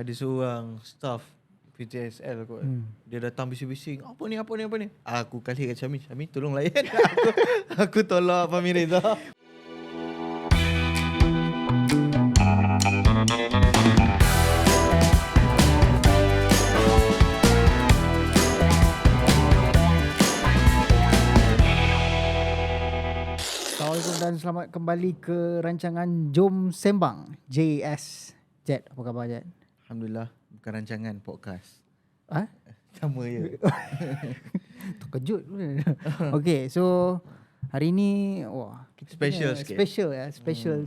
ada seorang staff PTSL kot. Dia datang bising-bising, apa ni. Aku kali kat Syami tolong layan. aku tolak Fahmi Reza. Assalamualaikum dan selamat kembali ke rancangan Jom Sembang JS. Jet, apa khabar Jet? Alhamdulillah, bukan rancangan podcast. Sama je. Terkejut. Okay, so hari ni kita special sikit.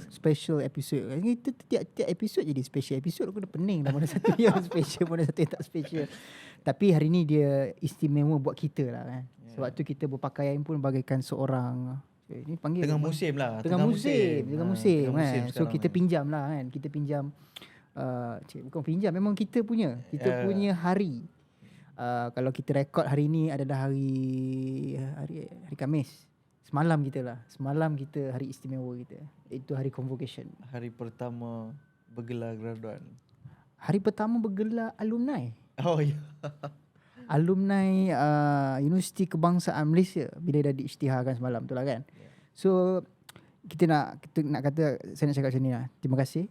Special episode. Kita tiap episod jadi special episode. Aku dah pening dah mana satu yang special, mana satu yang tak special. Tapi hari ni dia istimewa buat kita lah kan. Sebab tu kita berpakaian pun bagaikan seorang ini panggil Tengah musim lah. Tengah musim kan. So kita kan. pinjam lah kan. Kita pinjam bukan pinjam, memang kita punya punya hari. Kalau kita rekod hari ni adalah hari Khamis. Semalam kita hari istimewa kita. Itu hari convocation. Hari pertama bergelar graduan. Hari pertama bergelar alumni. Oh ya. Alumni Universiti Kebangsaan Malaysia bila dah diisytiharkan semalam tu lah kan. So kita nak kata, saya nak cakap macam ni lah. Terima kasih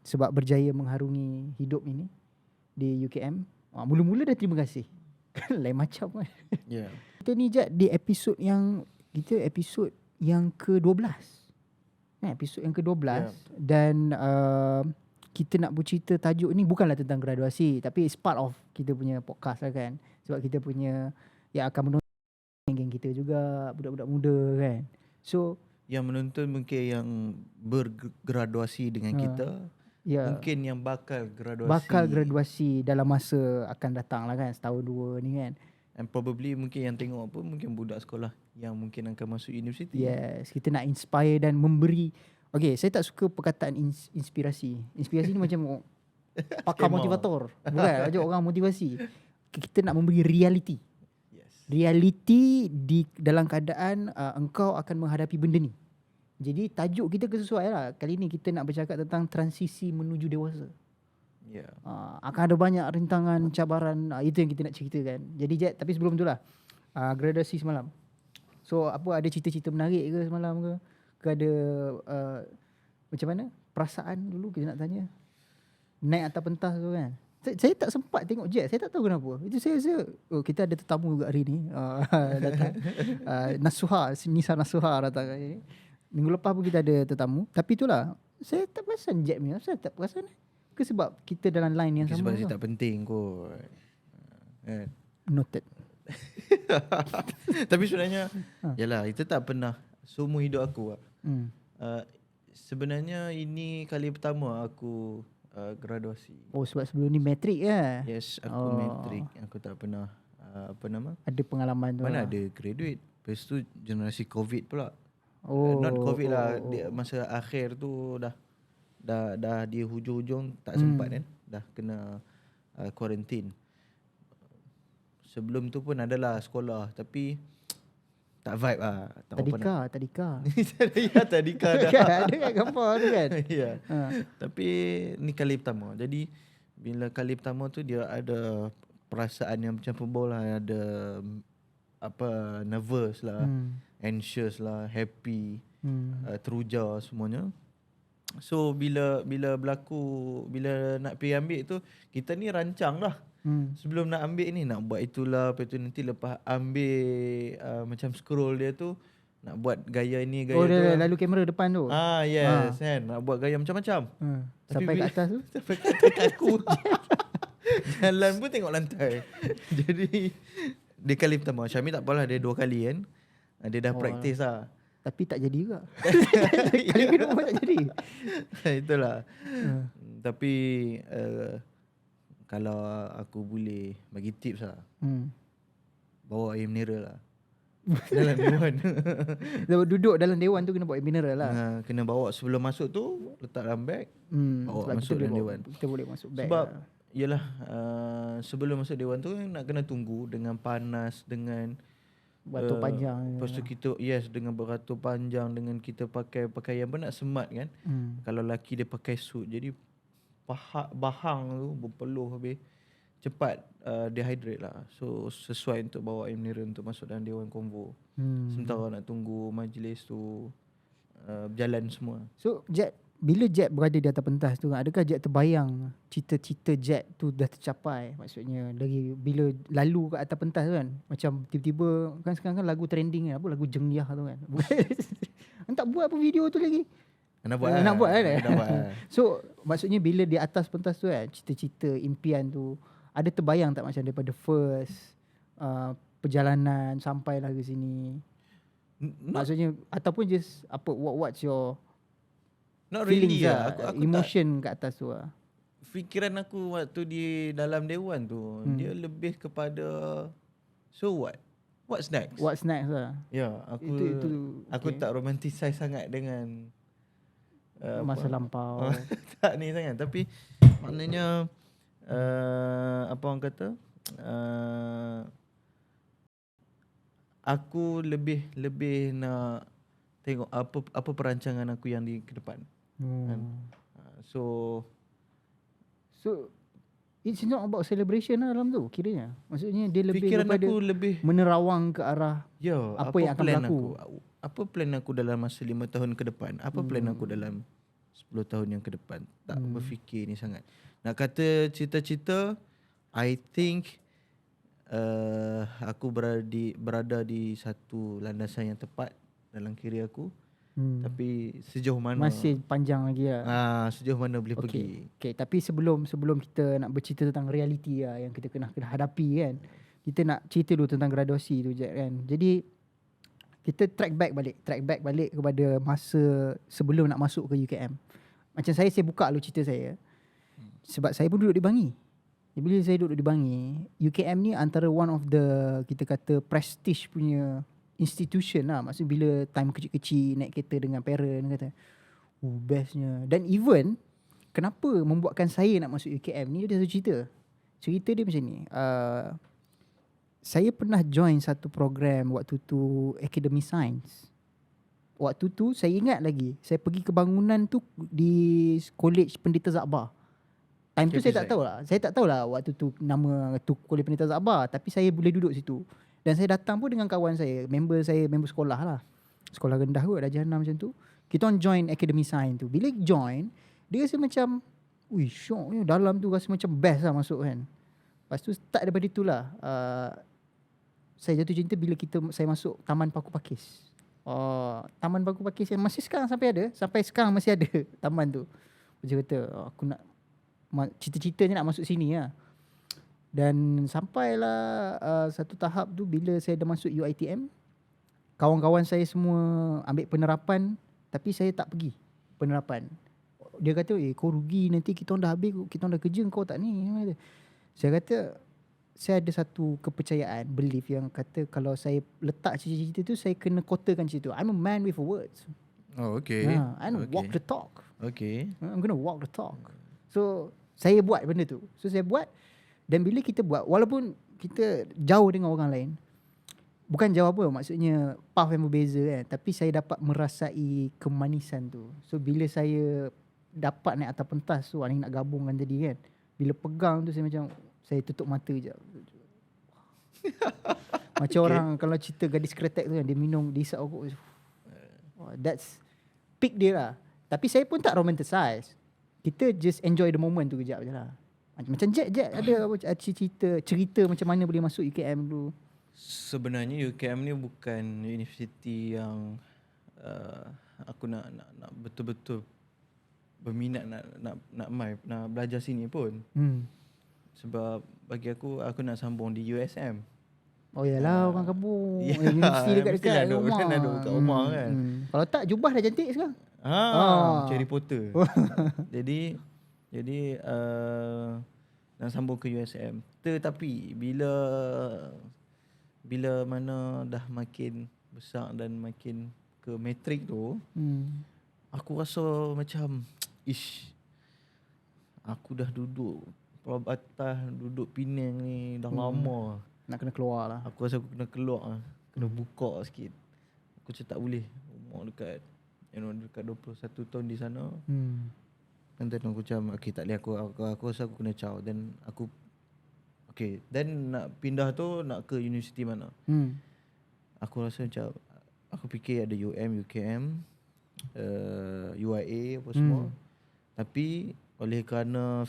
sebab berjaya mengharungi hidup ini di UKM. Mula-mula dah terima kasih. Lain macam kan. Yeah. Kita ni Jad di episod yang ke-12. Episod yang ke-12 dan kita nak bercerita tajuk ni bukanlah tentang graduasi, tapi it's part of kita punya podcast lah kan. Sebab kita punya yang akan menonton geng kita juga, budak-budak muda kan. So yang menonton mungkin yang bergraduasi dengan kita, mungkin yang bakal graduasi dalam masa akan datang lah kan, setahun dua ni kan. And probably mungkin yang tengok apa, mungkin budak sekolah yang mungkin akan masuk universiti. Yes, kita nak inspire dan memberi. Okay, saya tak suka perkataan inspirasi. Inspirasi ni macam pakar motivator. Bukan, macam orang motivasi. Kita nak memberi reality. Reality dalam keadaan engkau akan menghadapi benda ni. Jadi tajuk kita kesesuaian lah. Kali ni kita nak bercakap tentang transisi menuju dewasa. Akan ada banyak rintangan, cabaran. Itu yang kita nak ceritakan. Jadi Jet, tapi sebelum tu lah, graduasi semalam. So apa, ada cerita-cerita menarik ke semalam ke? Ke ada macam mana perasaan dulu kita nak tanya. Naik atas pentas tu kan. Saya tak sempat tengok Jet. Saya tak tahu kenapa. Itu saya kita ada tetamu juga hari ni datang. Nisa Nasuha datang hari ni. Minggu lepas pun kita ada tetamu. Tapi itulah, saya tak perasan Jet ni. Saya tak perasan ke sebab kita dalam line yang sama. Sebab dia tak penting kot. Noted. Tapi sebenarnya yalah, itu tak pernah seumur hidup aku. Sebenarnya ini kali pertama aku graduasi. Sebab sebelum ni matrik ya? Yes, aku matrik. Aku tak pernah ada pengalaman tu. Mana ada graduate. Lepas tu generasi COVID pula. Not COVID lah. Masa akhir tu dah di hujung-hujung tak sempat kan. Dah kena quarantine. Sebelum tu pun adalah sekolah, tapi tak vibe lah. Tadika. Ya, tadika dah. Ada kan gambar tu kan. Ya. Tapi ni kali pertama. Jadi bila kali pertama tu dia ada perasaan yang macam pebol lah. Ada nervous lah, anxious lah, happy, teruja semuanya. So bila nak pergi ambil tu, kita ni rancang lah. Sebelum nak ambil ni, nak buat itulah. Lepas tu nanti lepas ambil macam scroll dia tu, nak buat gaya ni, gaya tu. Lalu kamera depan tu. Yes kan. Nak buat gaya macam-macam. Sampai kat atas tu. Sampai kat atas aku. Jalan pun tengok lantai. Jadi dia kali pertama. Syami tak apalah, dia 2 kali kan. Dia dah praktis lah. Tapi tak jadi juga. Kali kedua tak jadi. Itulah. Tapi kalau aku boleh bagi tips lah, bawa air mineral lah dalam dewan. Duduk dalam dewan tu kena bawa air mineral lah. Kena bawa sebelum masuk tu, letak dalam beg, bawa masuk dalam dewan. Kita boleh masuk beg. Sebab yelah, sebelum masuk dewan tu nak kena tunggu dengan panas, dengan beratur panjang. Lepas tu kita dengan beratur panjang, dengan kita pakai pakaian pun nak semat kan. Kalau lelaki dia pakai suit, jadi bahang tu berpeluh habis cepat dehydrate lah. So sesuai untuk bawa air mineral untuk masuk dalam Dewan Konvo. Sementara nak tunggu majlis tu berjalan semua. So Jet, bila Jet berada di atas pentas tu, adakah Jet terbayang cita-cita Jet tu dah tercapai? Maksudnya dari bila lalu kat atas pentas tu kan, macam tiba-tiba kan sekarang kan lagu trending kan, apa lagu Jengyah tu kan. Tak buat apa video tu lagi. Nak buat Nak buat kan? Nak buat So maksudnya bila di atas pentas tu kan, cita-cita, impian tu ada terbayang tak macam daripada first perjalanan sampailah ke sini? Maksudnya ataupun just apa, what's your not feelings really lah, aku emotion kat atas tu lah. Fikiran aku waktu di dalam dewan tu dia lebih kepada so what's next. What's next lah. Ya, aku tak romanticize sangat dengan masa lampau. tak ni sangat, tapi maknanya apa orang kata, aku lebih nak tengok apa perancangan aku yang di ke depan. Kan? So it's not about celebration lah dalam tu kiranya. Maksudnya dia lebih fikiran kepada aku lebih menerawang ke arah apa yang akan plan berlaku. Apa plan aku dalam masa 5 tahun ke depan? Apa plan aku dalam 10 tahun yang ke depan? Tak berfikir ni sangat. Nak kata cita-cita, I think aku berada di satu landasan yang tepat dalam career aku. Tapi sejauh mana masih panjang lagi lah. Sejauh mana boleh pergi. Okay, tapi sebelum kita nak bercerita tentang realiti lah yang kita kena hadapi kan, kita nak cerita dulu tentang graduasi tu je kan. Jadi kita track back balik kepada masa sebelum nak masuk ke UKM. Macam saya buka dulu cerita saya. Sebab saya pun duduk di Bangi. Bila saya duduk di Bangi, UKM ni antara one of the, kita kata, prestige punya institution lah. Maksudnya bila time kecil-kecil naik kereta dengan parent, kata bestnya. Dan even kenapa membuatkan saya nak masuk UKM ni, dia satu cerita dia macam ni. Saya pernah join satu program waktu tu, Academy Science. Waktu tu saya ingat lagi, saya pergi ke bangunan tu di College Pendeta Zakbar. Time tu saya tak tahulah waktu tu nama tu College Pendeta Zakbar, tapi saya boleh duduk situ. Dan saya datang pun dengan kawan saya, member sekolah lah. Sekolah rendah kot, Darjah 6 macam tu. Kita on join Academy Science tu. Bila join, dia rasa macam, syoknya dalam tu rasa macam best lah masuk kan. Lepas tu start daripada itulah. Saya jatuh cinta bila saya masuk Taman Paku Pakis. Taman Paku Pakis yang masih sekarang sampai sekarang masih ada taman tu. Dia kata, aku nak, cita-citanya nak masuk sini lah. Dan sampailah satu tahap tu bila saya dah masuk UiTM, kawan-kawan saya semua ambil penerapan, tapi saya tak pergi penerapan. Dia kata, kau rugi nanti, kita dah habis, kita dah kerja, kau tak ni. Saya kata, saya ada satu kepercayaan, belief yang kata kalau saya letak cita-cita tu, saya kena kotakan cerita tu. I'm a man with words. Oh, okay. I'm walk the talk. Okay. I'm gonna walk the talk. So, saya buat benda tu. Dan bila kita buat, walaupun kita jauh dengan orang lain, bukan jauh apa, maksudnya path yang berbeza kan, tapi saya dapat merasai kemanisan tu. So bila saya dapat naik atas pentas tu, ni nak gabungkan tadi kan, bila pegang tu saya macam, saya tutup mata je. Macam orang kalau cerita gadis kretek tu kan, dia minum, dia isap rokok. That's peak dia lah. Tapi saya pun tak romanticize. Kita just enjoy the moment tu kejap je lah. Macam Jet ada cerita macam mana boleh masuk UKM dulu? Sebenarnya UKM ni bukan universiti yang aku nak betul-betul berminat nak belajar sini pun. Sebab bagi aku nak sambung di USM. Oh yalah, orang kampung. Universiti dekat-dekat rumah. Kan ada kat rumah kan. Kalau tak, jubah dah cantik sekarang. Harry Potter. Jadi nak sambung ke USM. Tetapi bila mana dah makin besar dan makin ke matrik tu, aku rasa macam aku dah duduk Perabatan, duduk Penang ni dah lama. Nak kena keluar lah. Aku rasa aku kena keluar, kena buka sikit. Aku macam tak boleh umur dekat 21 tahun di sana. And then aku macam okay tak boleh, aku rasa aku kena caw. Then aku okay, then nak pindah tu nak ke universiti mana. Aku rasa macam aku fikir ada UKM, UIA apa semua. Tapi oleh kerana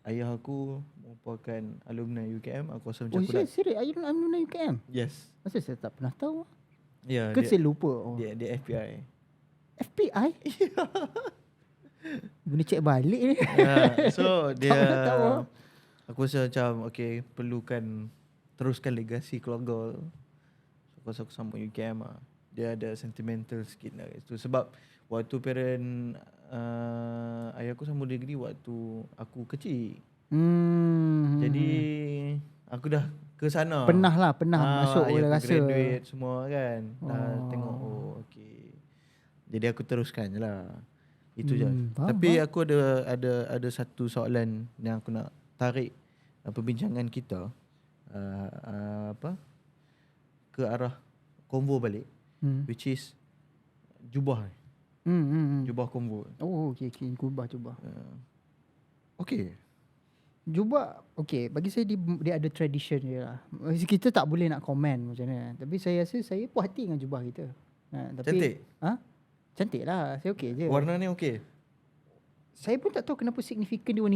ayah aku merupakan alumni UKM, aku rasa macam aku dah. Serius? Alumni UKM? Yes. Masa saya tak pernah tahu. Ya, Ke saya lupa? Dia FBI. FBI? Guna cek balik ni. So dia Tak pernah tahu. aku rasa macam okay, perlukan teruskan legasi keluarga. So aku rasa aku sambung UKM lah. Dia ada sentimental sikit lah itu. Sebab waktu parent ayah aku sambung degree waktu aku kecil. Jadi aku dah ke sana. Pernah masuk boleh rasa. Graduate semua kan. Tengok okay. Jadi aku teruskan je lah. Itu je. Tapi aku ada satu soalan yang aku nak tarik perbincangan kita ke arah konvo balik, which is jubah. Jubah konvo. Oh okey jubah. Okay. Jubah okey, bagi saya dia ada tradition je lah. Kita tak boleh nak komen macam mana. Tapi saya rasa saya puas hati dengan jubah kita. Tapi Cantik? Cantik lah. Saya okey je. Warna ni okey? Saya pun tak tahu kenapa signifikan dia warna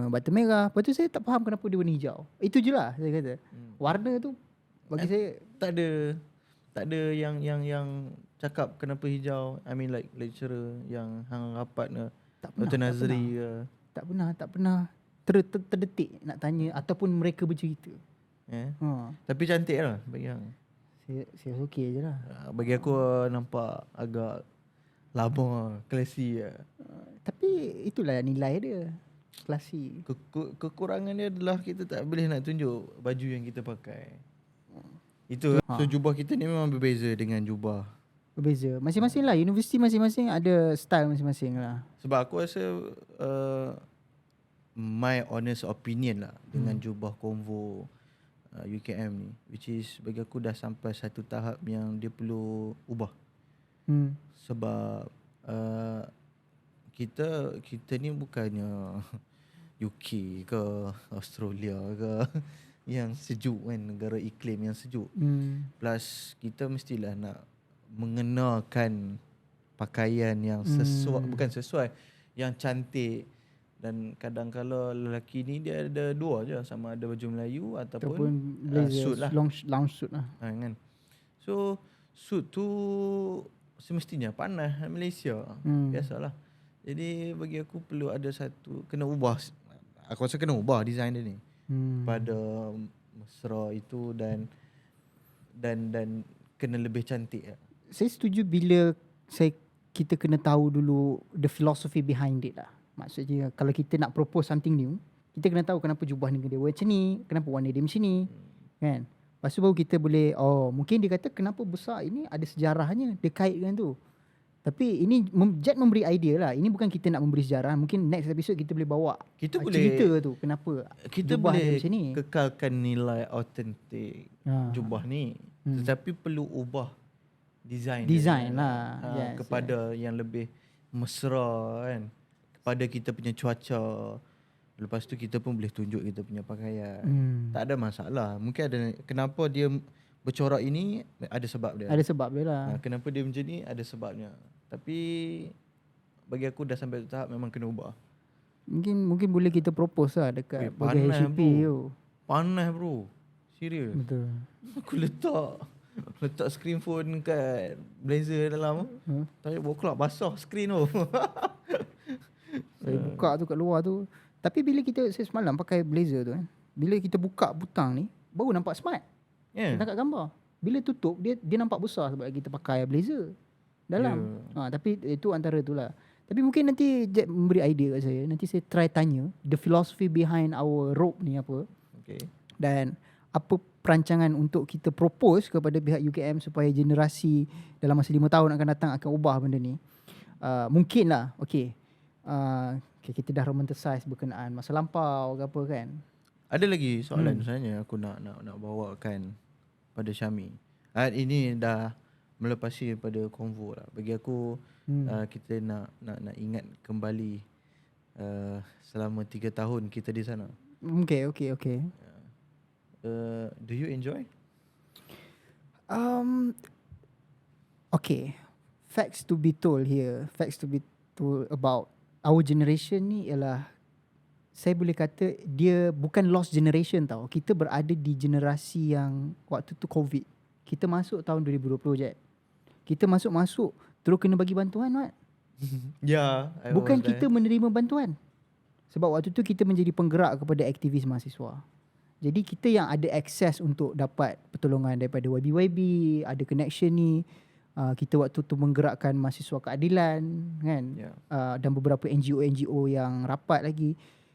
batu merah. Lepas tu saya tak faham kenapa dia warna hijau. Itu je lah saya kata. Warna tu bagi saya tak ada yang cakap kenapa hijau. I mean like lecturer yang hang rapat ke, Dr. Nazri ke. Tak pernah terdetik nak tanya ataupun mereka bercerita. Tapi cantik lah bagi hang. Saya okey je lah. Bagi aku nampak agak lama, klasi lah. Tapi itulah nilai dia. Klasi. Kekurangan dia adalah kita tak boleh nak tunjuk baju yang kita pakai. Itu so jubah kita ni memang berbeza dengan jubah. Berbeza. Masing-masing lah. Universiti masing-masing ada style masing-masing lah. Sebab aku rasa my honest opinion lah dengan jubah konvo UKM ni, which is bagi aku dah sampai satu tahap yang dia perlu ubah. Sebab kita ni bukannya UK ke Australia ke yang sejuk kan, negara iklim yang sejuk. Plus kita mestilah nak mengenakan pakaian yang sesuai, bukan sesuai, yang cantik. Dan kadang-kala lelaki ni dia ada dua je, sama ada baju Melayu ataupun blazer, suit lah, long suit lah. kan. So suit tu semestinya panas Malaysia, biasalah. Jadi bagi aku perlu ada satu, kena ubah. Aku rasa kena ubah design dia ni pada mesra itu dan kena lebih cantik. Saya setuju bila kita kena tahu dulu the philosophy behind it lah. Maksudnya kalau kita nak propose something new, kita kena tahu kenapa jubah ni dia macam ni, kenapa warna dia macam ni, kan. Lepas tu baru kita boleh, mungkin dia kata kenapa besar ini ada sejarahnya, dia kaitkan tu. Tapi ini Jet memberi idea lah. Ini bukan kita nak memberi sejarah. Mungkin next episode kita boleh bawa kita cerita tu kenapa kita jubah boleh macam ni. kekalkan nilai autentik jubah ni, tetapi perlu ubah design lah kepada yang lebih mesra kan, kepada kita punya cuaca. Lepas tu kita pun boleh tunjuk kita punya pakaian. Tak ada masalah. Mungkin ada kenapa dia bercorak ini, ada sebab dia. Ada sebab dia lah. Kenapa dia macam ni, ada sebabnya. Tapi bagi aku dah sampai tahap memang kena ubah. Mungkin boleh kita propose lah dekat bagi HCP tu. Panas bro. Serius. Betul. Aku letak screen phone kat blazer dalam. Tak payah bawa keluar, basah screen tu. Saya buka tu kat luar tu. Tapi bila saya semalam pakai blazer tu kan, bila kita buka butang ni, baru nampak smart. Nampak gambar. Bila tutup, dia nampak besar sebab kita pakai blazer dalam. Tapi itu antara tu lah. Tapi mungkin nanti Jack memberi idea kat saya. Nanti saya try tanya the philosophy behind our robe ni apa. Okay. Dan apa perancangan untuk kita propose kepada pihak UKM supaya generasi dalam masa 5 tahun akan datang akan ubah benda ni. Mungkin lah. Okay. Kita dah romanticize berkenaan masa lampau ke apa kan. Ada lagi soalan sebenarnya aku nak bawakan pada Syami. Ini dah melepasi daripada konvo lah. Bagi aku kita nak ingat kembali selama 3 tahun kita di sana. Okay. Do you enjoy? Okay. Facts to be told about our generation ni ialah, saya boleh kata dia bukan lost generation tau. Kita berada di generasi yang waktu tu COVID. Kita masuk tahun 2020 je. Kita masuk terus kena bagi bantuan, Mat. Ya. Bukan kita menerima bantuan. Sebab waktu tu kita menjadi penggerak kepada aktivis mahasiswa. Jadi kita yang ada akses untuk dapat pertolongan daripada YB, ada connection ni. Kita waktu tu menggerakkan mahasiswa keadilan kan. Dan beberapa NGO yang rapat lagi.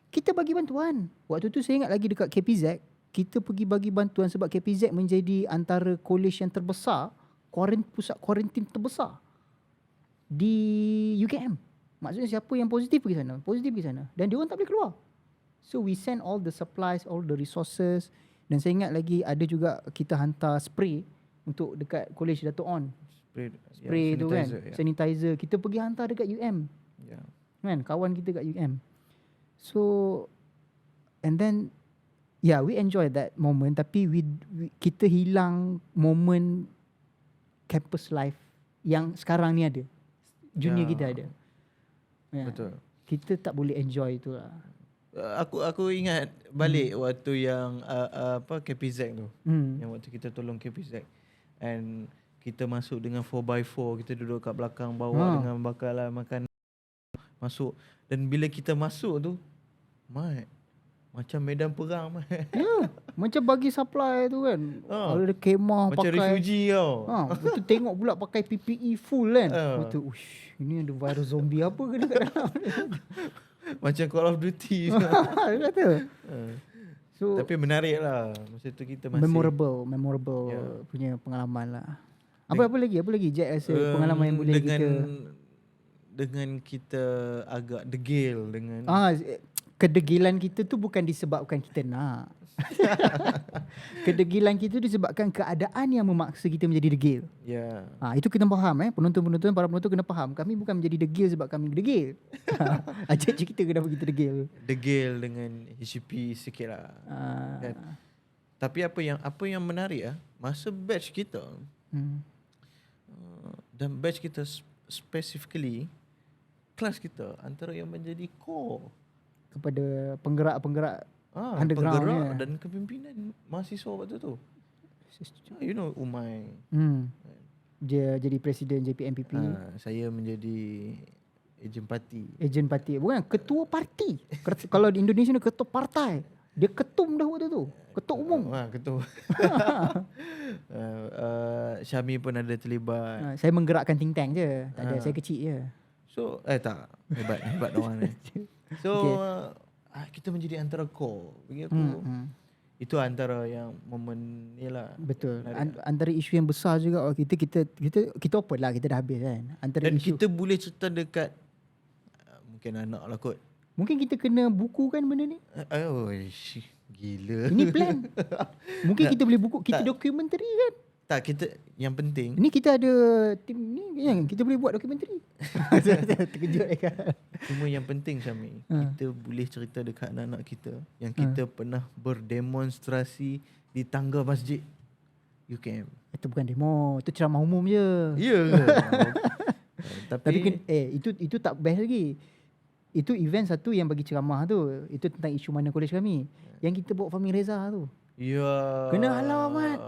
Kita bagi bantuan. Waktu tu saya ingat lagi dekat KPZ, kita pergi bagi bantuan sebab KPZ menjadi antara college yang terbesar, pusat kuarantin terbesar di UKM. Maksudnya siapa yang positif pergi sana. Dan dia orang tak boleh keluar. So we send all the supplies, all the resources. Dan saya ingat lagi ada juga kita hantar spray untuk dekat college Dato' On. Spray tu kan, sanitizer. Kita pergi hantar dekat UM. Kan, kawan kita kat UM. So, and then, we enjoy that moment. Tapi kita hilang moment campus life yang sekarang ni ada. Junior kita ada. Betul. Kita tak boleh enjoy tu lah. Aku ingat balik waktu yang KPZ tu. Yang waktu kita tolong KPZ. And kita masuk dengan 4x4. Kita duduk kat belakang bawa dengan bakalan makan. Masuk. Dan bila kita masuk tu, macam medan perang. Macam bagi supply tu kan. Ada kemah macam pakai. Macam refugee tau. Betul tengok pula pakai PPE full kan. Betul. Ini ada virus zombie apa ke dekat dalam. Macam Call of Duty. Kata. So, tapi menarik lah. Masa tu kita masih memorable punya pengalaman lah. Apa lagi Jack rasa pengalaman yang boleh dengan kita agak degil dengan kedegilan kita tu bukan disebabkan kita nak. Kedegilan kita disebabkan keadaan yang memaksa kita menjadi degil. Itu kita faham para penonton kena faham. Kami bukan menjadi degil sebab kami degil. Ajak cerita kenapa kita degil. Degil dengan HCP sikit lah. Kan? Tapi apa yang menarik masa batch kita dan batch kita specifically, kelas kita antara yang menjadi core kepada penggerak underground dan kepimpinan mahasiswa waktu tu. You know Umay. Dia jadi presiden JPMPP. Saya menjadi ejen parti. Bukan ketua parti. Kalau di Indonesia ni ketua partai. Dia ketum dah waktu tu. Ketua umum. Ketua. Syami pun ada terlibat. Saya menggerakkan think tank je. Tak ada, saya kecil je. So tak hebat orang ni. So kita menjadi antara core. Bagi aku itu antara yang momen ni lah. Betul. Antara isu yang besar juga kita open lah, kita dah habis kan. Antara dan isu kita boleh cerita dekat mungkin anak lah kot. Mungkin kita kena buku kan benda ni. Gila. Ini plan. Mungkin kita boleh buku, kita dokumentari kan. Tak, kita yang penting. Ni kita ada tim ni yang kita boleh buat dokumentari. Terkejut kan. Cuma yang penting Syami, kita boleh cerita dekat anak-anak kita yang kita pernah berdemonstrasi di tangga masjid UKM. Itu bukan demo, itu ceramah umum je. Ya. Tapi itu tak best lagi. Itu event satu yang bagi ceramah tu. Itu tentang isu mana kolej kami. Yang kita bawa Fahmi Reza tu. Ya. Kena halau Ahmad.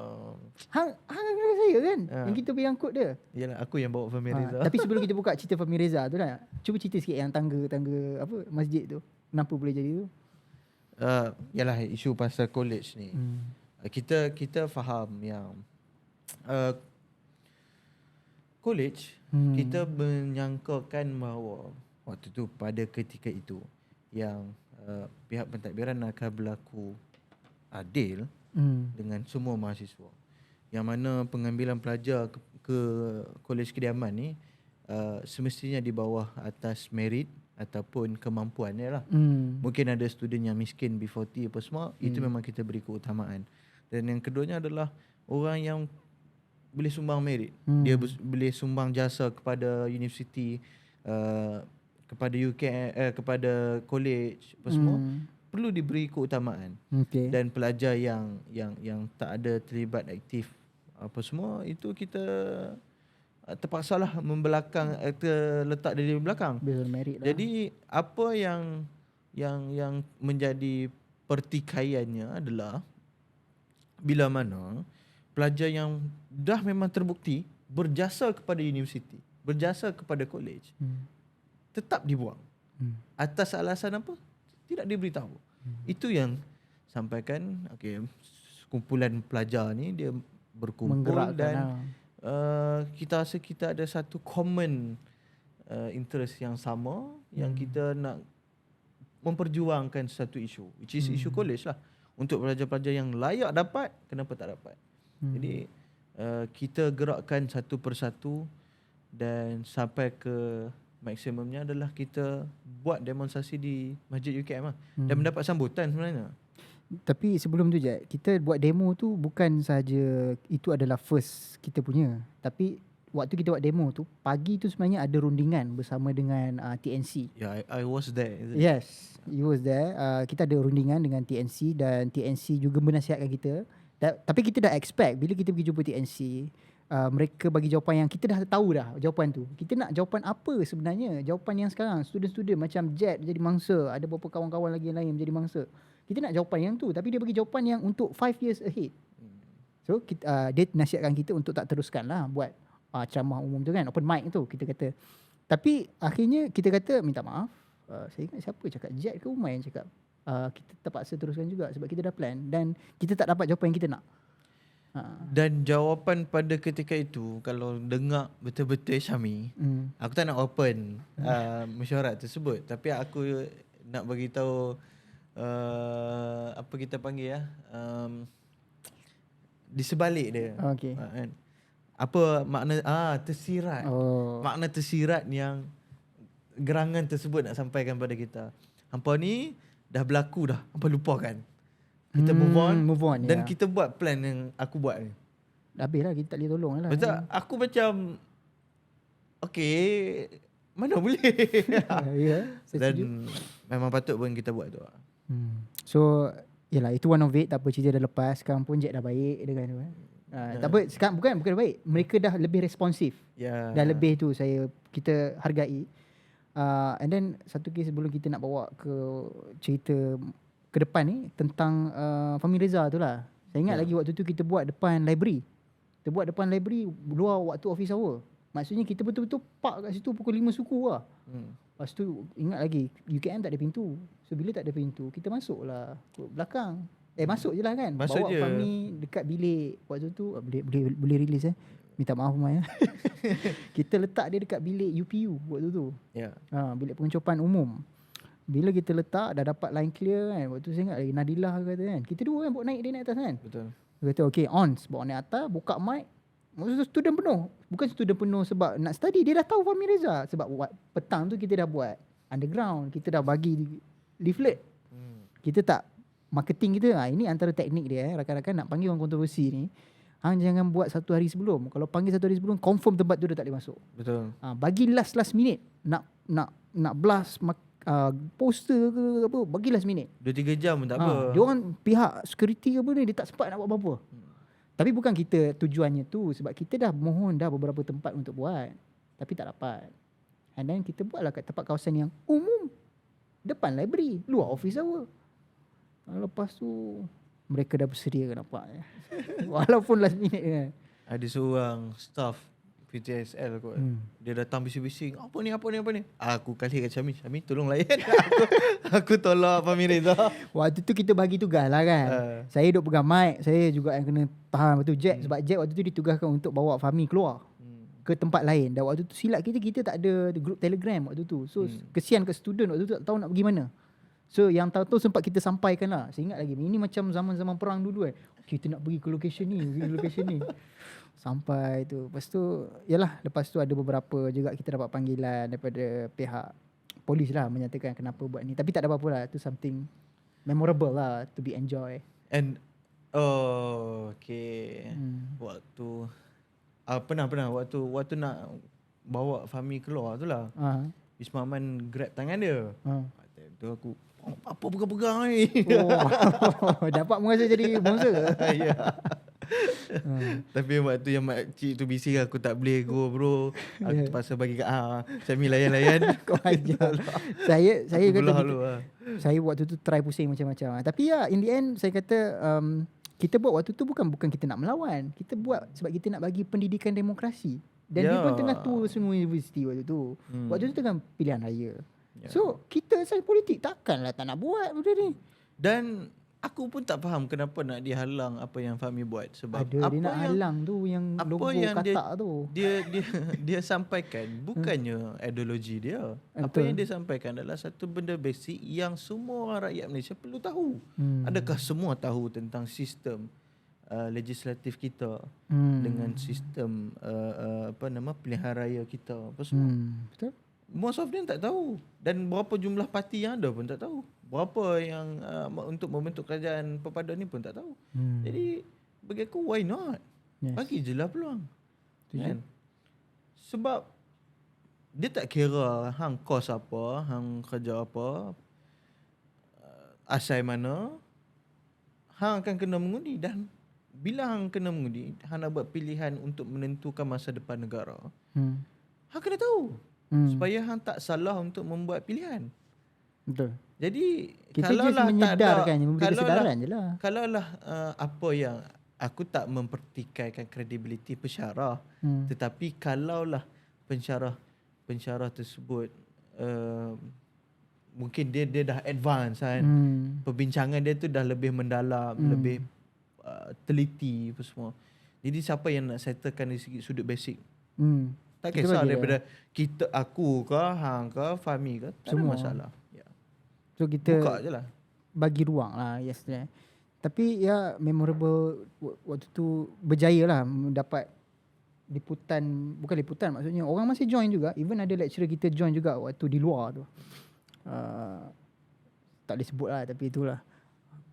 Hang kena saya kan. Yang kita pergi angkut dia. Yalah, aku yang bawa Fahmi Reza. Tapi sebelum kita buka cerita Fahmi Reza tu lah, cuba cerita sikit yang tangga apa masjid tu. Kenapa boleh jadi tu? Yalah, isu pasal college ni. Kita faham yang college kita menyangkakan bahawa waktu tu pada ketika itu yang pihak pentadbiran akan berlaku adil dengan semua mahasiswa. Yang mana pengambilan pelajar ke Kolej Kediaman ni semestinya di bawah atas merit ataupun kemampuannya lah. Mungkin ada student yang miskin B40 apa semua, itu memang kita beri keutamaan. Dan yang keduanya adalah orang yang boleh sumbang merit. Dia boleh sumbang jasa kepada universiti, kepada kepada college apa semua, perlu diberi keutamaan. Okay. Dan pelajar yang tak ada terlibat aktif apa semua, itu kita terpaksalah membelakang, letak dia di belakang. Based on merit lah. Jadi apa yang menjadi pertikaiannya adalah bila mana pelajar yang dah memang terbukti berjasa kepada universiti, berjasa kepada college, tetap dibuang. Atas alasan apa? Tidak diberitahu. Itu yang sampaikan, kumpulan pelajar ni dia berkumpul dan kita rasa kita ada satu common interest yang sama, yang kita nak memperjuangkan satu isu, which is isu college lah. Untuk pelajar-pelajar yang layak dapat, kenapa tak dapat? Jadi kita gerakkan satu persatu dan sampai ke maksimumnya adalah kita buat demonstrasi di Masjid UKM lah. Dan mendapat sambutan sebenarnya. Tapi sebelum tu je, kita buat demo tu bukan sahaja itu adalah first kita punya. Tapi waktu kita buat demo tu, pagi tu sebenarnya ada rundingan bersama dengan TNC. Yeah, I was there. Yes, you was there. Kita ada rundingan dengan TNC dan TNC juga menasihatkan kita. Tapi kita dah expect bila kita pergi jumpa TNC, mereka bagi jawapan yang kita dah tahu dah jawapan tu. Kita nak jawapan apa sebenarnya? Jawapan yang sekarang student-student macam Jet jadi mangsa, ada beberapa kawan-kawan lagi yang lain menjadi mangsa. Kita nak jawapan yang tu, tapi dia bagi jawapan yang untuk 5 years ahead. So dia nasihatkan kita untuk tak teruskan lah buat ceramah umum tu kan, open mic tu kita kata. Tapi akhirnya kita kata minta maaf. Saya ingat siapa cakap, Jet ke Umar yang cakap, kita terpaksa teruskan juga sebab kita dah plan dan kita tak dapat jawapan yang kita nak. Dan jawapan pada ketika itu, kalau dengar betul-betul Syami, aku tak nak open mesyuarat tersebut, tapi aku nak bagi tahu apa kita panggil di sebalik dia. Okay. Kan? Apa makna tersirat. Makna tersirat yang gerangan tersebut nak sampaikan pada kita. Hampa ni dah berlaku dah, hampa lupakan. Kita move on dan kita buat plan yang aku buat ni. Habis lah, kita tak boleh tolong lah. Betul. Aku macam mana boleh. Dan memang patut pun kita buat tu. So yelah, itu one of it. Tak apa, cerita dah lepas. Sekarang pun Jet dah baik dengan tu. Tak apa, sekarang bukan dah baik. Mereka dah lebih responsif. Dah lebih tu kita hargai. And then satu kes sebelum kita nak bawa ke cerita ke depan ni tentang Fahmi Reza tu lah. Saya ingat lagi waktu tu kita buat depan library. Kita buat depan library luar waktu office hour. Maksudnya kita betul-betul park kat situ pukul 5 suku lah. Lepas tu ingat lagi UKM tak ada pintu. So bila tak ada pintu, kita masuk lah ke belakang. Masuk je lah kan. Masuk bawa je. Fahmi dekat bilik. Waktu tu boleh release minta maaf Umar ya. Kita letak dia dekat bilik UPU waktu tu. Bilik pengecopan umum. Bila kita letak dah dapat line clear kan. Waktu tu saya ingat lagi Nadilah kata kan. Kita dua kan bawa naik dia naik atas kan. Betul. Dia kata okay ons, bawa naik atas, buka mic. Maksudnya student penuh. Bukan student penuh sebab nak study. Dia dah tahu Fahmi Reza. Sebab petang tu kita dah buat underground. Kita dah bagi leaflet. Kita tak marketing kita. Ini antara teknik dia. Rakan-rakan nak panggil orang kontroversi ni. Hang jangan buat satu hari sebelum. Kalau panggil satu hari sebelum, confirm tempat tu dah tak boleh masuk. Betul. Bagi last minute. Nak blast poster ke apa, bagi last minute. 2-3 jam pun tak apa. Dia orang pihak security apa ni, dia tak sempat nak buat apa-apa. Tapi bukan kita tujuannya tu. Sebab kita dah mohon dah beberapa tempat untuk buat. Tapi tak dapat. And then kita buatlah kat tempat kawasan yang umum. Depan library. Luar office hour. Lepas tu mereka dah bersedia nampak. Walaupun last minute kan. Ada seorang staff PTSL kot. Dia datang bising-bising. Apa ni? Aku kali kat Syami tolong layan. aku tolak Fahmi Reza. Waktu tu kita bagi tugas lah kan. Saya duk pegang mic. Saya juga yang kena tahan waktu Jet. Sebab Jet waktu tu ditugaskan untuk bawa Fahmi keluar ke tempat lain. Dan waktu tu silap kita tak ada group Telegram waktu tu. So kesian ke student waktu tu tak tahu nak pergi mana. So yang tahu sempat kita sampaikan lah. Saya ingat lagi ini macam zaman-zaman perang dulu kan. Kita nak pergi ke location ni, sampai tu. Lepas tu lepas tu ada beberapa juga kita dapat panggilan daripada pihak polis lah menyatakan kenapa buat ni. Tapi tak ada apa-apa lah. Itu something memorable lah to be enjoy. And waktu Pernah waktu nak bawa Fahmi keluar tu lah. Wisma Aman grab tangan dia. Tu aku apa pegang-pegang ni. Dapat merasa jadi bangsa. Ya. Tapi waktu yang makcik tu bising aku tak boleh go bro. Aku terpaksa bagi kat Syamil layan-layan. Kau ajar. Saya kata lah. saya waktu tu try pusing macam-macam. Tapi ya in the end saya kata kita buat waktu tu bukan kita nak melawan. Kita buat sebab kita nak bagi pendidikan demokrasi. Dan dia pun tengah tour semua universiti waktu tu. Waktu tu tengah pilihan raya. So kita sains politik takkanlah tak nak buat benda ni. Dan aku pun tak faham kenapa nak dihalang apa yang Fahmi buat. Sebab dia nak halang tu yang logo katak tu. Dia sampaikan bukannya ideologi dia. Apa yang dia sampaikan adalah satu benda basic yang semua orang rakyat Malaysia perlu tahu. Adakah semua tahu tentang sistem legislatif kita dengan sistem pilihan raya kita apa semua? Betul. Most of them tak tahu. Dan berapa jumlah parti yang ada pun tak tahu. Berapa yang untuk membentuk kerajaan perpaduan ni pun tak tahu. Jadi bagi aku why not? Bagi je lah peluang. Kan? Sebab dia tak kira hang kos apa, hang kerja apa, asal mana, hang akan kena mengundi. Dan bila hang kena mengundi, hang nak buat pilihan untuk menentukan masa depan negara, hang kena tahu. Supaya hang tak salah untuk membuat pilihan. Betul. Jadi kita just menyedarkan, memberi kesedaran je lah. Kalaulah apa yang aku tak mempertikaikan kredibiliti pensyarah, tetapi kalaulah pensyarah tersebut mungkin dia dah advance kan. Perbincangan dia tu dah lebih mendalam, lebih teliti apa semua. Jadi siapa yang nak settlekan dari segi sudut basic? Tak kisah daripada kita, aku ke, hang ke, Fahmi ke, tak semua. ada masalah. So kita buka je lah, bagi ruang lah. Tapi ya memorable waktu tu berjaya lah mendapat liputan. Bukan liputan, maksudnya orang masih join juga. Even ada lecturer kita join juga waktu di luar tu. Tak boleh sebut lah, tapi itulah.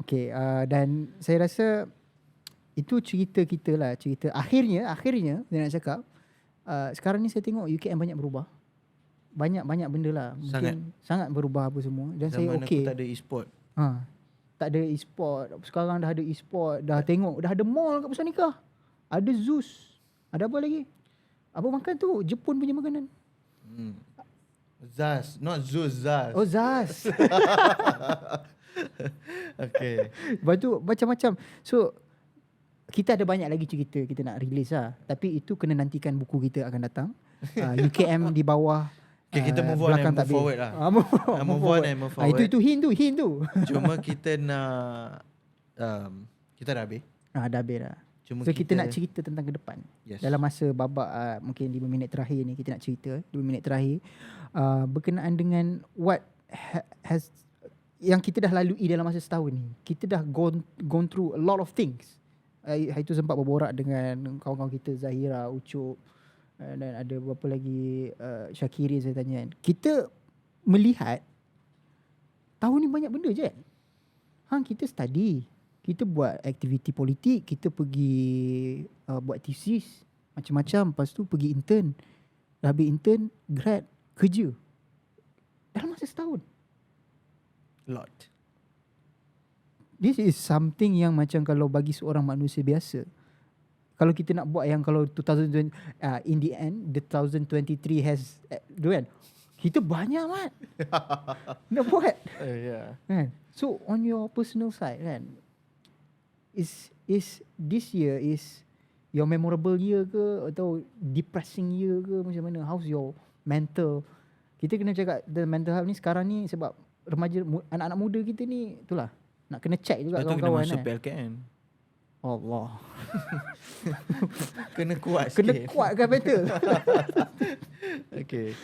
Okay, dan saya rasa itu cerita kita lah. Cerita akhirnya saya nak cakap, sekarang ni saya tengok UKM banyak berubah. Banyak benda lah. Mungkin sangat berubah apa semua. Dan zaman saya okay. aku tak ada e-sport. Tak ada e-sport. Sekarang dah ada e-sport. Dah tengok. Dah ada mall kat Pusat Nikah. Ada Zeus. Ada apa lagi? Apa makan tu? Jepun punya makanan. Zaz. Not Zeus, Zaz. Oh, Zaz. Okay. Lepas tu macam-macam. So kita ada banyak lagi cerita kita nak release lah. Tapi itu kena nantikan buku kita akan datang. UKM di bawah. Okay, kita move on and move forward lah. Move on and move forward. Itu hint tu. Cuma kita nak kita dah habis. Dah habis dah. Cuma so kita nak cerita tentang ke depan. Yes. Dalam masa babak mungkin 5 minit terakhir ni kita nak cerita 2 minit terakhir berkenaan dengan what has yang kita dah lalui dalam masa setahun ni. Kita dah gone through a lot of things. Hari tu sempat berborak dengan kawan-kawan kita, Zahira, Ucup, dan ada beberapa lagi Syakiri saya tanya kan. Kita melihat tahun ni banyak benda je. Kita study, kita buat aktiviti politik, kita pergi buat thesis macam-macam, lepas tu pergi intern. Dah habis intern, grad, kerja. Dalam masa setahun. Lot. This is something yang macam kalau bagi seorang manusia biasa, kalau kita nak buat yang kalau 2020 in the end 2023 has kan, kita banyak mat nak buat. Kan? So on your personal side kan, is this year is your memorable year ke atau depressing year ke, macam mana? How's your mental? Kita kena cakap the mental health ni sekarang ni sebab remaja, anak-anak muda kita ni itulah nak kena check juga kawan-kawan. Kena masuk PLKN. Allah. Kena kuat sikit. Kena kuatkan betul. Okay.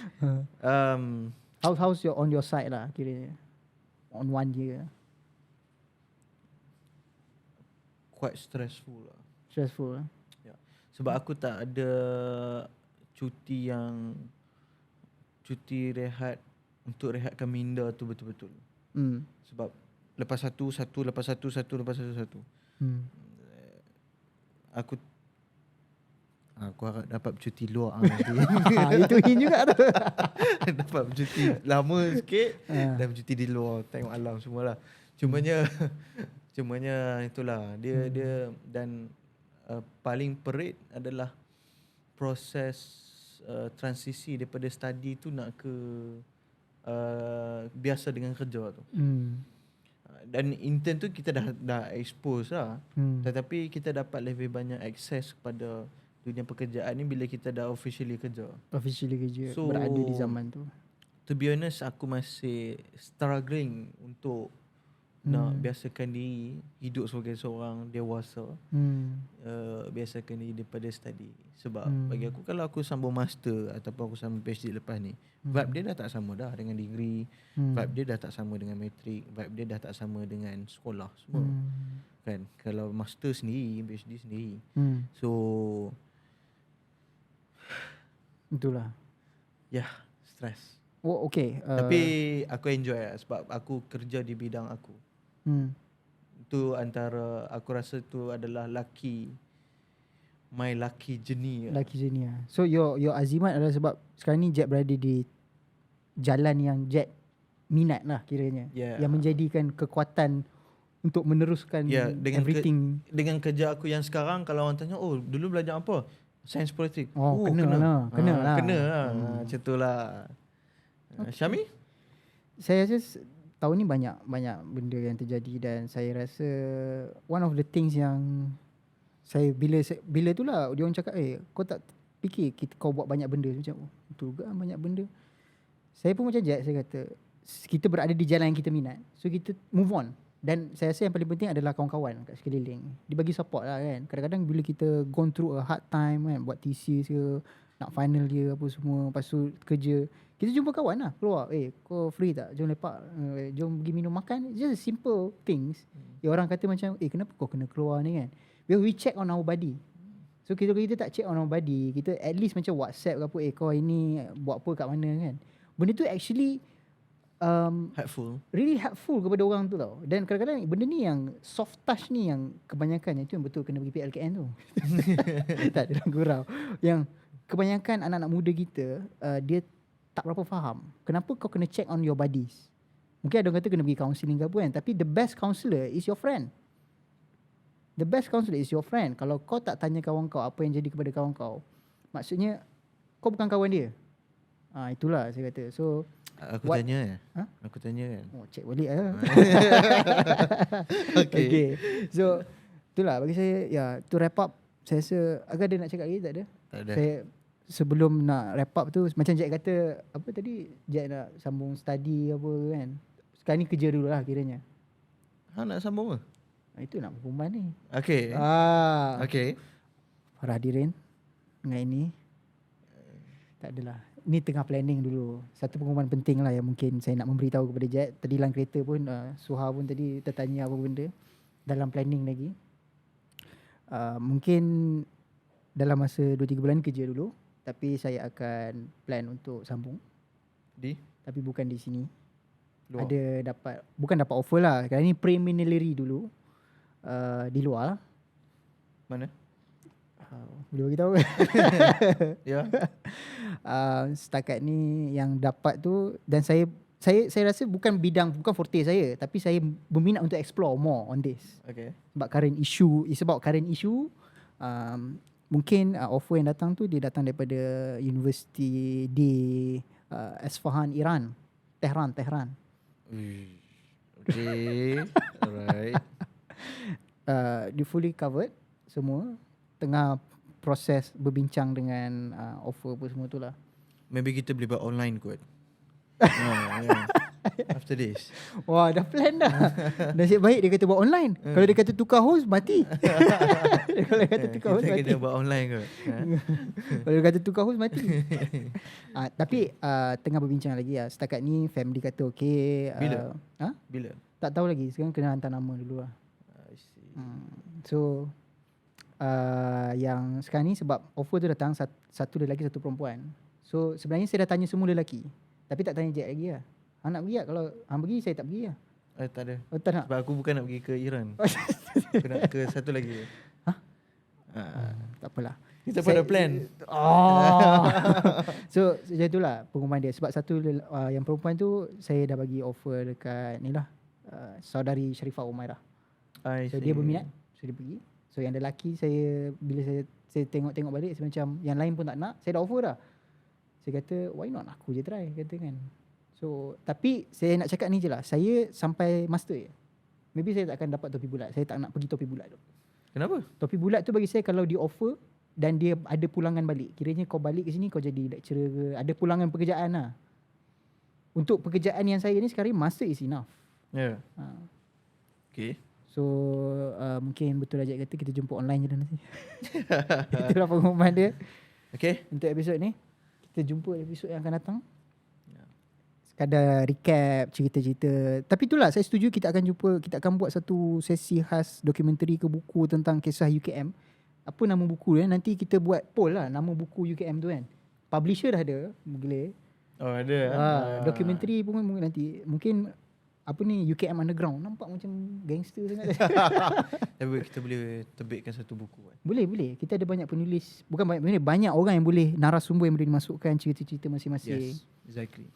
How's your on your side lah kiranya on 1 year? Quite stressful lah. Stressful. Ya. Sebab aku tak ada cuti rehat untuk rehatkan minda tu betul-betul. Sebab lepas satu lepas satu. Aku harap dapat bercuti luar nanti. Itu hint juga tu. Dapat bercuti lama sikit dan bercuti di luar tengok alam semualah. Cumanya itulah dia dan paling perit adalah proses transisi daripada study tu nak ke biasa dengan kerja tu. Dan intern tu kita dah expose lah. Tetapi kita dapat lebih banyak akses kepada dunia pekerjaan ni bila kita dah officially kerja. So, berada di zaman tu. To be honest, aku masih struggling untuk nak biasakan diri hidup sebagai seorang dewasa. Biasakan diri daripada study. Sebab bagi aku, kalau aku sambung master ataupun aku sambung PhD lepas ni, vibe dia dah tak sama dah dengan degree, vibe dia dah tak sama dengan matrik, vibe dia dah tak sama dengan sekolah semua. Kan, kalau master sendiri, PhD sendiri. So itulah. Stress. Oh, okay. Tapi aku enjoy lah sebab aku kerja di bidang aku. Itu antara, aku rasa tu adalah my lucky journey. Lucky journey lah. So your azimat adalah sebab sekarang ni Jack berada di jalan yang Jack minat lah kiranya. Yang menjadikan kekuatan untuk meneruskan dengan everything. Dengan kerja aku yang sekarang, kalau orang tanya, oh dulu belajar apa? Sains politik. Kena lah. Macam tu lah. Syami? Saya rasa tahun ni banyak benda yang terjadi dan saya rasa one of the things yang saya bila tu lah dia orang cakap, kau tak fikir kau buat banyak benda. Macam betul juga banyak benda. Saya pun macam Jack, saya kata kita berada di jalan yang kita minat, so kita move on. Dan saya rasa yang paling penting adalah kawan-kawan kat sekeliling. Dia bagi support lah kan. Kadang-kadang bila kita gone through a hard time kan, buat thesis ke, nak final dia apa semua, lepas tu kerja, kita jumpa kawan lah, keluar, kau free tak? Jom lepak, jom pergi minum makan. Just simple things. Orang kata macam, kenapa kau kena keluar ni kan? Because we check on our body. So kita tak check on our body, kita at least macam WhatsApp ke apa, kau ini buat apa kat mana kan. Benda tu actually really helpful kepada orang tu tau. Dan kadang-kadang benda ni yang soft touch ni yang kebanyakan, itu yang betul kena pergi PLKN tu. Tak ada gurau. Yang kebanyakan anak-anak muda kita, dia tak berapa faham kenapa kau kena check on your bodies. Mungkin ada orang kata kena pergi counselling ke apa kan, tapi the best counsellor is your friend. The best counsellor is your friend. Kalau kau tak tanya kawan kau apa yang jadi kepada kawan kau, maksudnya kau bukan kawan dia. Itulah saya kata. So Aku tanya kan. Check balik lah. Okay. So itulah bagi saya, to wrap up, saya rasa agak ada nak cakap lagi, tak ada? Tak ada. Saya sebelum nak wrap up tu, macam Jack kata, apa tadi, Jack nak sambung study apa kan. Sekarang ni kerja dulu lah kiranya. Nak sambung ke? Itu nak pengumuman ni. Okay. Okay. Para hadirin, dengan ini tak adalah. Ni tengah planning dulu. Satu pengumuman penting lah yang mungkin saya nak memberitahu kepada Jack. Tadi dalam kereta pun, Suha pun tadi tertanya apa benda. Dalam planning lagi. Mungkin dalam masa 2-3 bulan kerja dulu. Tapi saya akan plan untuk sambung. Tapi bukan di sini. Luar. Bukan dapat offer lah. Sekarang ni preliminary dulu. Di luar. Mana? Boleh bagi tahu. Ya. Setakat ni yang dapat tu, dan saya rasa bukan forte saya, tapi saya berminat untuk explore more on this. Okay. Sebab current issue. Mungkin offer yang datang tu dia datang daripada universiti di Isfahan, Iran. Tehran. Okay. Alright. Dia fully covered semua. Tengah proses berbincang dengan offer apa semua tu lah. Maybe kita boleh buat online kot. Yeah. After this. Wah, dah plan dah. Nasib baik dia kata buat online. Kalau dia kata tukar host, mati. Kalau dia kata tukar host, mati. Kita kena buat online kot. Kalau dia kata tukar host, mati. Tapi tengah berbincang lagi lah. Setakat ni family kata okay. Bila? Bila? Tak tahu lagi. Sekarang kena hantar nama dulu lah. I see. So yang sekarang ni sebab offer tu datang, satu lelaki satu perempuan. So sebenarnya saya dah tanya semua lelaki, tapi tak tanya Jack lagi lah. Hang nak pergi tak? Kalau hang pergi, saya tak pergi lah. Tak ada. Tak nak? Sebab aku bukan nak pergi ke Iran. Aku nak ke satu lagi. Tak apalah. Kita pada plan. Oh. So macam itulah pengumuman dia. Sebab satu yang perempuan tu saya dah bagi offer dekat ni lah, saudari Sharifah Umairah. So dia berminat, so dia pergi. So yang lelaki saya, bila saya tengok balik, saya macam yang lain pun tak nak, saya dah offer dah. Saya kata why not, aku je try, kata kan. So tapi saya nak cakap ni je lah, saya sampai master je. Maybe saya tak akan dapat topi bulat. Saya tak nak pergi topi bulat tu. Kenapa? Topi bulat tu bagi saya kalau dia offer dan dia ada pulangan balik. Kiranya kau balik ke sini kau jadi lecturer ke, ada pulangan pekerjaan lah. Untuk pekerjaan yang saya ni sekarang, master is enough. Ya. Yeah. Okay. So mungkin betul Ajak kata kita jumpa online je dah nanti. Itulah pengumuman dia. Okay. Untuk episod ni. Kita jumpa episod yang akan datang. Sekadar recap cerita-cerita. Tapi itulah saya setuju kita akan jumpa, kita akan buat satu sesi khas dokumentari ke buku tentang kisah UKM. Apa nama buku dia? Nanti kita buat poll lah nama buku UKM tu kan. Publisher dah ada, boleh. Oh ada. Dokumentari pun mungkin nanti. Mungkin apa ni, UKM Underground. Nampak macam gangster sangat. Tapi kita boleh terbitkan satu buku kan? Boleh. Kita ada banyak penulis. Bukan banyak penulis, banyak orang yang boleh, narasumber yang boleh dimasukkan cerita-cerita masing-masing. Yes, exactly.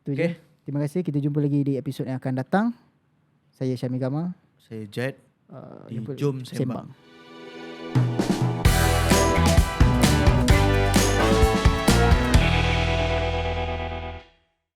Itu je. Terima kasih. Kita jumpa lagi di episod yang akan datang. Saya Syamil Gamal. Saya Jad. Di Jom Sembang.